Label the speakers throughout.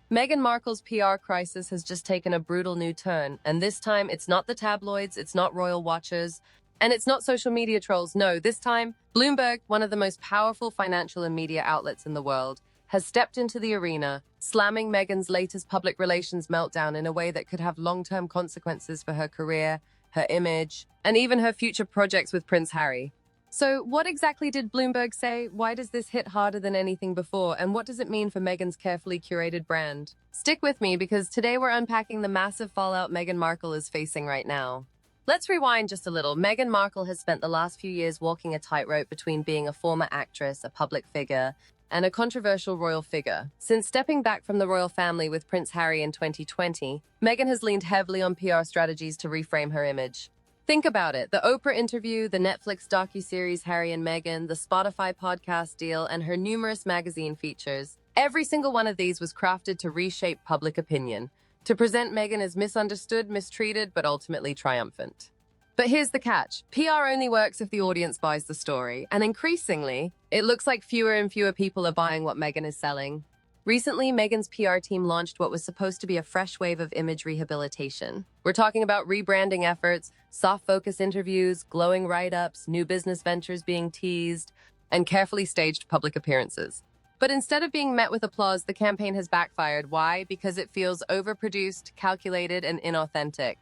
Speaker 1: Meghan Markle's PR crisis has just taken a brutal new turn, and this time it's not the tabloids, it's not royal watchers, and it's not social media trolls. No, this time, Bloomberg, one of the most powerful financial and media outlets in the world, has stepped into the arena, slamming Meghan's latest public relations meltdown in a way that could have long-term consequences for her career, her image, and even her future projects with Prince Harry. So what exactly did Bloomberg say? Why does this hit harder than anything before? And what does it mean for Meghan's carefully curated brand? Stick with me because today we're unpacking the massive fallout Meghan Markle is facing right now. Let's rewind just a little. Meghan Markle has spent the last few years walking a tightrope between being a former actress, a public figure, and a controversial royal figure. Since stepping back from the royal family with Prince Harry in 2020, Meghan has leaned heavily on PR strategies to reframe her image. Think about it. The Oprah interview, the Netflix docuseries Harry and Meghan, the Spotify podcast deal, and her numerous magazine features. Every single one of these was crafted to reshape public opinion, to present Meghan as misunderstood, mistreated, but ultimately triumphant. But here's the catch. PR only works if the audience buys the story, and increasingly, it looks like fewer and fewer people are buying what Meghan is selling. Recently, Meghan's PR team launched what was supposed to be a fresh wave of image rehabilitation. We're talking about rebranding efforts, soft-focus interviews, glowing write-ups, new business ventures being teased, and carefully staged public appearances. But instead of being met with applause, the campaign has backfired. Why? Because it feels overproduced, calculated, and inauthentic.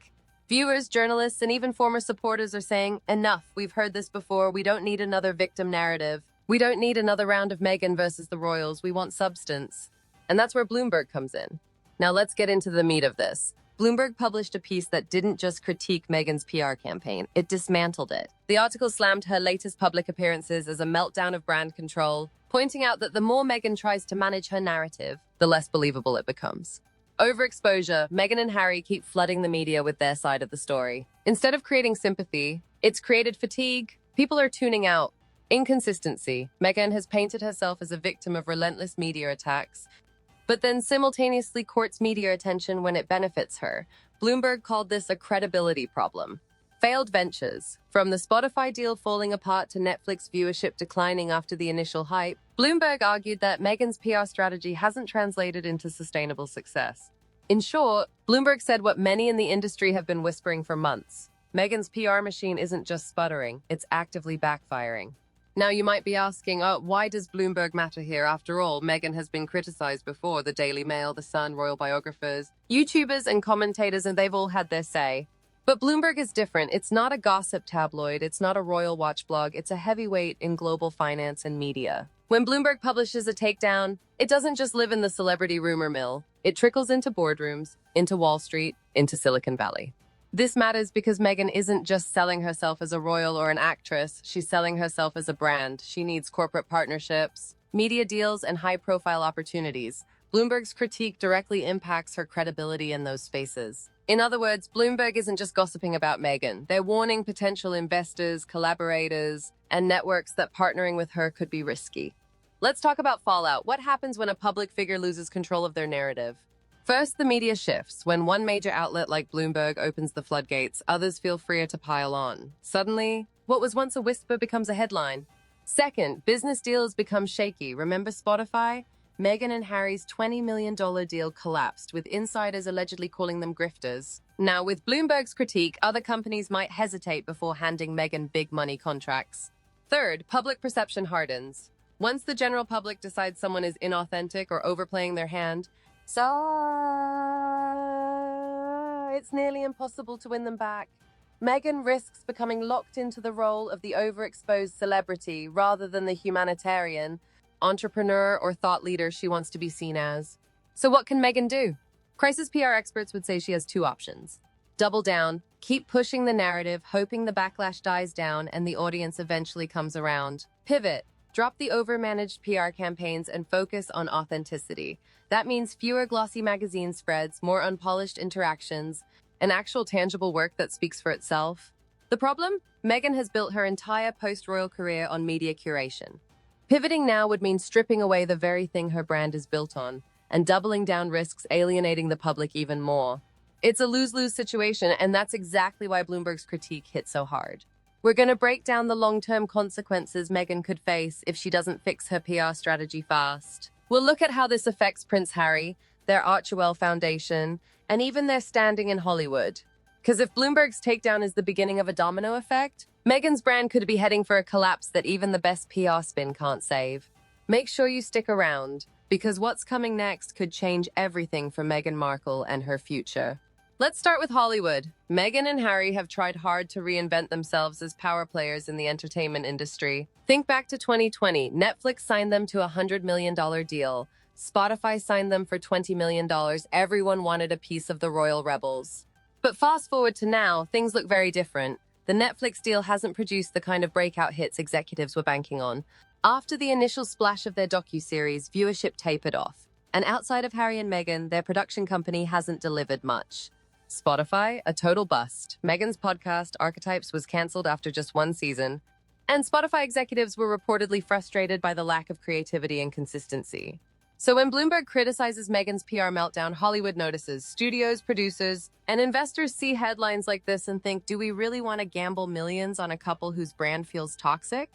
Speaker 1: Viewers, journalists, and even former supporters are saying, enough, we've heard this before, we don't need another victim narrative. We don't need another round of Meghan versus the royals, we want substance. And that's where Bloomberg comes in. Now let's get into the meat of this. Bloomberg published a piece that didn't just critique Meghan's PR campaign, it dismantled it. The article slammed her latest public appearances as a meltdown of brand control, pointing out that the more Meghan tries to manage her narrative, the less believable it becomes. Overexposure, Meghan and Harry keep flooding the media with their side of the story. Instead of creating sympathy, it's created fatigue. People are tuning out. Inconsistency. Meghan has painted herself as a victim of relentless media attacks, but then simultaneously courts media attention when it benefits her. Bloomberg called this a credibility problem. Failed ventures. From the Spotify deal falling apart to Netflix viewership declining after the initial hype, Bloomberg argued that Meghan's PR strategy hasn't translated into sustainable success. In short, Bloomberg said what many in the industry have been whispering for months. Meghan's PR machine isn't just sputtering, it's actively backfiring. Now you might be asking, why does Bloomberg matter here? After all, Meghan has been criticized before. The Daily Mail, The Sun, royal biographers, YouTubers and commentators, and they've all had their say. But Bloomberg is different. It's not a gossip tabloid. It's not a royal watch blog. It's a heavyweight in global finance and media. When Bloomberg publishes a takedown, it doesn't just live in the celebrity rumor mill. It trickles into boardrooms, into Wall Street, into Silicon Valley. This matters because Meghan isn't just selling herself as a royal or an actress. She's selling herself as a brand. She needs corporate partnerships, media deals, and high-profile opportunities. Bloomberg's critique directly impacts her credibility in those spaces. In other words, Bloomberg isn't just gossiping about Meghan. They're warning potential investors, collaborators, and networks that partnering with her could be risky. Let's talk about fallout. What happens when a public figure loses control of their narrative? First, the media shifts. When one major outlet like Bloomberg opens the floodgates, others feel freer to pile on. Suddenly, what was once a whisper becomes a headline. Second, business deals become shaky. Remember Spotify? Meghan and Harry's $20 million deal collapsed, with insiders allegedly calling them grifters. Now, with Bloomberg's critique, other companies might hesitate before handing Meghan big money contracts. Third, public perception hardens. Once the general public decides someone is inauthentic or overplaying their hand, it's nearly impossible to win them back. Meghan risks becoming locked into the role of the overexposed celebrity rather than the humanitarian, entrepreneur, or thought leader she wants to be seen as. So what can Meghan do? Crisis PR experts would say she has two options. Double down, keep pushing the narrative, hoping the backlash dies down and the audience eventually comes around. Pivot. Drop the overmanaged PR campaigns and focus on authenticity. That means fewer glossy magazine spreads, more unpolished interactions, and actual tangible work that speaks for itself. The problem? Meghan has built her entire post-royal career on media curation. Pivoting now would mean stripping away the very thing her brand is built on, and doubling down risks alienating the public even more. It's a lose-lose situation, and that's exactly why Bloomberg's critique hit so hard. We're going to break down the long-term consequences Meghan could face if she doesn't fix her PR strategy fast. We'll look at how this affects Prince Harry, their Archewell Foundation, and even their standing in Hollywood. Because if Bloomberg's takedown is the beginning of a domino effect, Meghan's brand could be heading for a collapse that even the best PR spin can't save. Make sure you stick around, because what's coming next could change everything for Meghan Markle and her future. Let's start with Hollywood. Meghan and Harry have tried hard to reinvent themselves as power players in the entertainment industry. Think back to 2020. Netflix signed them to a $100 million deal. Spotify signed them for $20 million. Everyone wanted a piece of the royal rebels. But fast forward to now, things look very different. The Netflix deal hasn't produced the kind of breakout hits executives were banking on. After the initial splash of their docuseries, viewership tapered off. And outside of Harry and Meghan, their production company hasn't delivered much. Spotify, a total bust. Meghan's podcast, Archetypes, was cancelled after just one season. And Spotify executives were reportedly frustrated by the lack of creativity and consistency. So when Bloomberg criticizes Meghan's PR meltdown, Hollywood notices. Studios, producers, and investors see headlines like this and think, do we really want to gamble millions on a couple whose brand feels toxic?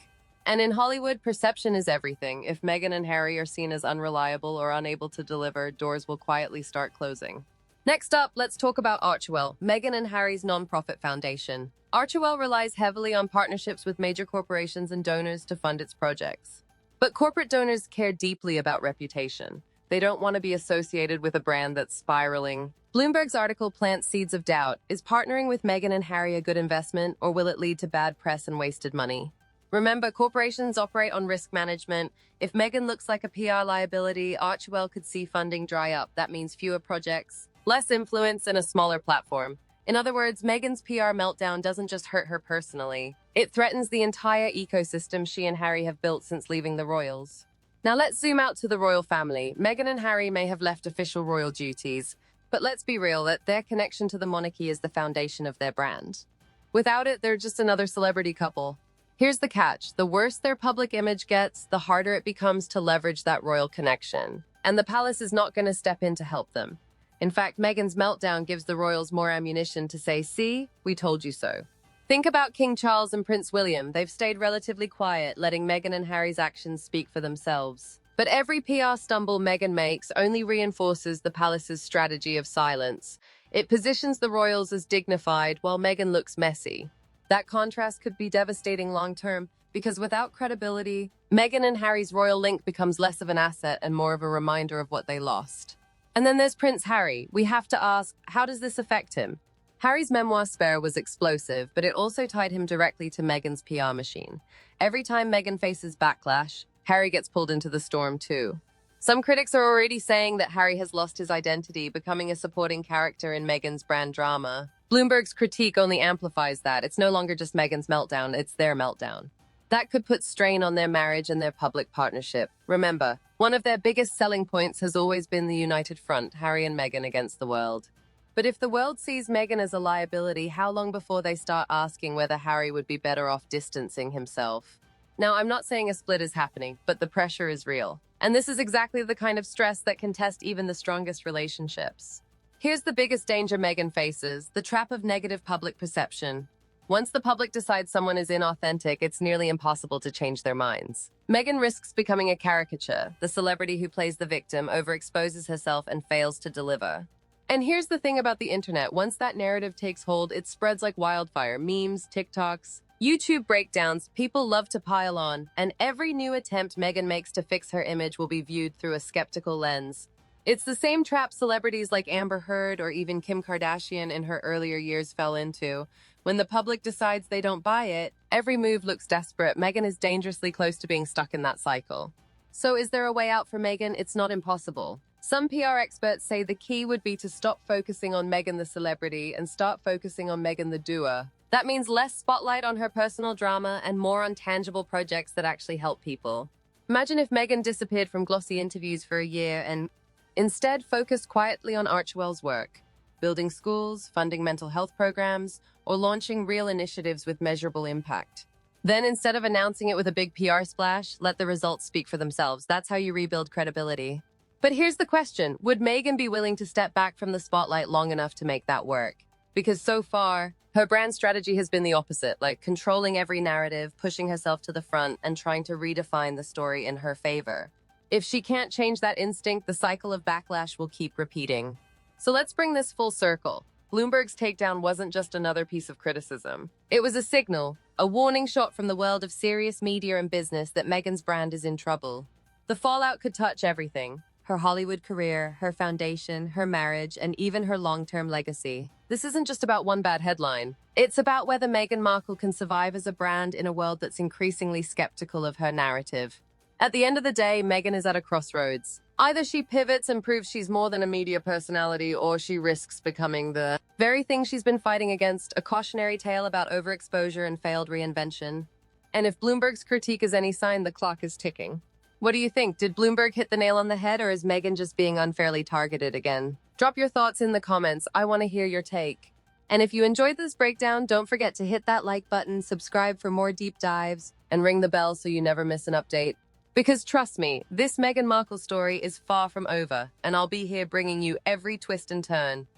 Speaker 1: And in Hollywood, perception is everything. If Meghan and Harry are seen as unreliable or unable to deliver, doors will quietly start closing. Next up, let's talk about Archewell, Meghan and Harry's nonprofit foundation. Archewell relies heavily on partnerships with major corporations and donors to fund its projects. But corporate donors care deeply about reputation. They don't want to be associated with a brand that's spiraling. Bloomberg's article plants seeds of doubt. Is partnering with Meghan and Harry a good investment, or will it lead to bad press and wasted money? Remember, corporations operate on risk management. If Meghan looks like a PR liability, Archewell could see funding dry up. That means fewer projects, less influence, and a smaller platform. In other words, Meghan's PR meltdown doesn't just hurt her personally. It threatens the entire ecosystem she and Harry have built since leaving the royals. Now let's zoom out to the royal family. Meghan and Harry may have left official royal duties, but let's be real that their connection to the monarchy is the foundation of their brand. Without it, they're just another celebrity couple. Here's the catch. The worse their public image gets, the harder it becomes to leverage that royal connection. And the palace is not going to step in to help them. In fact, Meghan's meltdown gives the royals more ammunition to say, see, we told you so. Think about King Charles and Prince William. They've stayed relatively quiet, letting Meghan and Harry's actions speak for themselves. But every PR stumble Meghan makes only reinforces the palace's strategy of silence. It positions the royals as dignified while Meghan looks messy. That contrast could be devastating long-term, because without credibility, Meghan and Harry's royal link becomes less of an asset and more of a reminder of what they lost. And then there's Prince Harry. We have to ask, how does this affect him? Harry's memoir Spare was explosive, but it also tied him directly to Meghan's PR machine. Every time Meghan faces backlash, Harry gets pulled into the storm too. Some critics are already saying that Harry has lost his identity, becoming a supporting character in Meghan's brand drama. Bloomberg's critique only amplifies that. It's no longer just Meghan's meltdown, it's their meltdown. That could put strain on their marriage and their public partnership. Remember, one of their biggest selling points has always been the united front, Harry and Meghan against the world. But if the world sees Meghan as a liability, how long before they start asking whether Harry would be better off distancing himself? Now, I'm not saying a split is happening, but the pressure is real. And this is exactly the kind of stress that can test even the strongest relationships. Here's the biggest danger Meghan faces, the trap of negative public perception. Once the public decides someone is inauthentic, it's nearly impossible to change their minds. Meghan risks becoming a caricature, the celebrity who plays the victim, overexposes herself, and fails to deliver. And here's the thing about the internet. Once that narrative takes hold, it spreads like wildfire. Memes, TikToks, YouTube breakdowns, people love to pile on, and every new attempt Meghan makes to fix her image will be viewed through a skeptical lens. It's the same trap celebrities like Amber Heard or even Kim Kardashian in her earlier years fell into. When the public decides they don't buy it, every move looks desperate. Meghan is dangerously close to being stuck in that cycle. So is there a way out for Meghan? It's not impossible. Some PR experts say the key would be to stop focusing on Meghan the celebrity and start focusing on Meghan the doer. That means less spotlight on her personal drama and more on tangible projects that actually help people. Imagine if Meghan disappeared from glossy interviews for a year and instead focused quietly on Archewell's work, building schools, funding mental health programs, or launching real initiatives with measurable impact. Then, instead of announcing it with a big PR splash, let the results speak for themselves. That's how you rebuild credibility. But here's the question. Would Meghan be willing to step back from the spotlight long enough to make that work? Because so far, her brand strategy has been the opposite, like controlling every narrative, pushing herself to the front, and trying to redefine the story in her favor. If she can't change that instinct, the cycle of backlash will keep repeating. So let's bring this full circle. Bloomberg's takedown wasn't just another piece of criticism. It was a signal, a warning shot from the world of serious media and business that Meghan's brand is in trouble. The fallout could touch everything: her Hollywood career, her foundation, her marriage, and even her long-term legacy. This isn't just about one bad headline. It's about whether Meghan Markle can survive as a brand in a world that's increasingly skeptical of her narrative. At the end of the day, Meghan is at a crossroads. Either she pivots and proves she's more than a media personality, or she risks becoming the very thing she's been fighting against, a cautionary tale about overexposure and failed reinvention. And if Bloomberg's critique is any sign, the clock is ticking. What do you think? Did Bloomberg hit the nail on the head, or is Meghan just being unfairly targeted again? Drop your thoughts in the comments. I want to hear your take. And if you enjoyed this breakdown, don't forget to hit that like button, subscribe for more deep dives, and ring the bell so you never miss an update. Because trust me, this Meghan Markle story is far from over, and I'll be here bringing you every twist and turn.